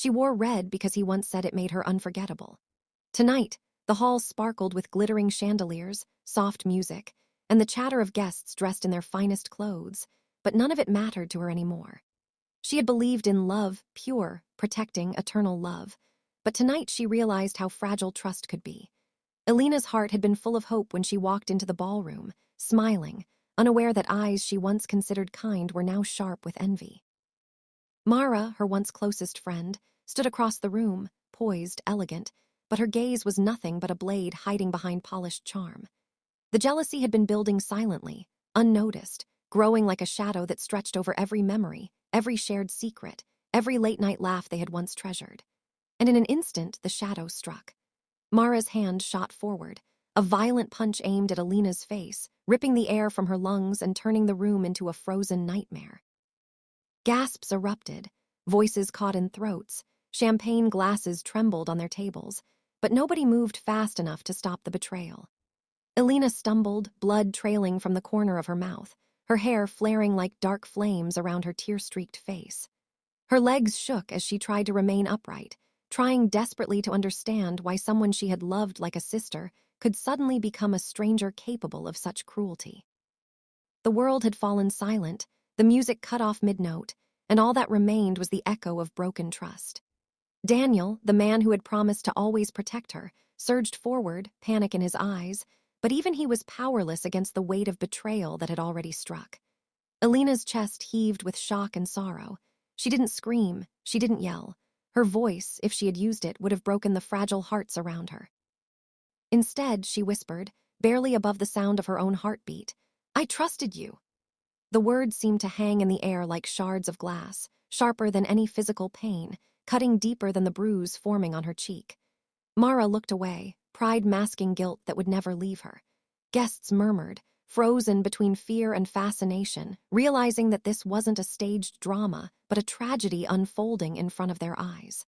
She wore red because he once said it made her unforgettable. Tonight, the hall sparkled with glittering chandeliers, soft music, and the chatter of guests dressed in their finest clothes, but none of it mattered to her anymore. She had believed in love, pure, protecting, eternal love, but tonight she realized how fragile trust could be. Elena's heart had been full of hope when she walked into the ballroom, smiling, unaware that eyes she once considered kind were now sharp with envy. Mara, her once closest friend, stood across the room, poised, elegant, but her gaze was nothing but a blade hiding behind polished charm. The jealousy had been building silently, unnoticed, growing like a shadow that stretched over every memory, every shared secret, every late-night laugh they had once treasured. And in an instant, the shadow struck. Mara's hand shot forward, a violent punch aimed at Elena's face, ripping the air from her lungs and turning the room into a frozen nightmare. Gasps erupted, voices caught in throats, champagne glasses trembled on their tables, but nobody moved fast enough to stop the betrayal. Elena stumbled, blood trailing from the corner of her mouth, her hair flaring like dark flames around her tear-streaked face. Her legs shook as she tried to remain upright, trying desperately to understand why someone she had loved like a sister could suddenly become a stranger capable of such cruelty. The world had fallen silent, the music cut off mid-note, and all that remained was the echo of broken trust. Daniel, the man who had promised to always protect her, surged forward, panic in his eyes, but even he was powerless against the weight of betrayal that had already struck. Elena's chest heaved with shock and sorrow. She didn't scream, she didn't yell. Her voice, if she had used it, would have broken the fragile hearts around her. Instead, she whispered, barely above the sound of her own heartbeat, "I trusted you." The words seemed to hang in the air like shards of glass, sharper than any physical pain, cutting deeper than the bruise forming on her cheek. Mara looked away, pride masking guilt that would never leave her. Guests murmured, frozen between fear and fascination, realizing that this wasn't a staged drama, but a tragedy unfolding in front of their eyes.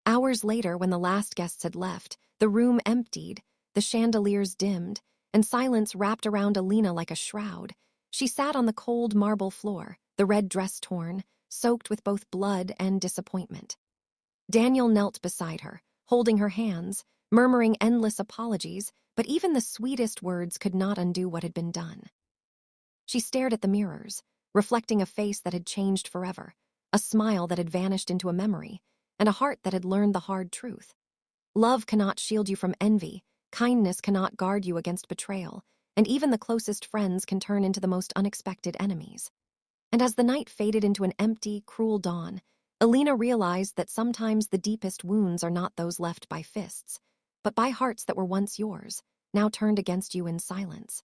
Hours later, when the last guests had left, the room emptied, the chandeliers dimmed, and silence wrapped around Elena like a shroud. She sat on the cold marble floor, the red dress torn, soaked with both blood and disappointment. Daniel knelt beside her, holding her hands, murmuring endless apologies, but even the sweetest words could not undo what had been done. She stared at the mirrors, reflecting a face that had changed forever, a smile that had vanished into a memory, and a heart that had learned the hard truth. Love cannot shield you from envy, kindness cannot guard you against betrayal, and even the closest friends can turn into the most unexpected enemies. And as the night faded into an empty, cruel dawn, Elena realized that sometimes the deepest wounds are not those left by fists, but by hearts that were once yours, now turned against you in silence.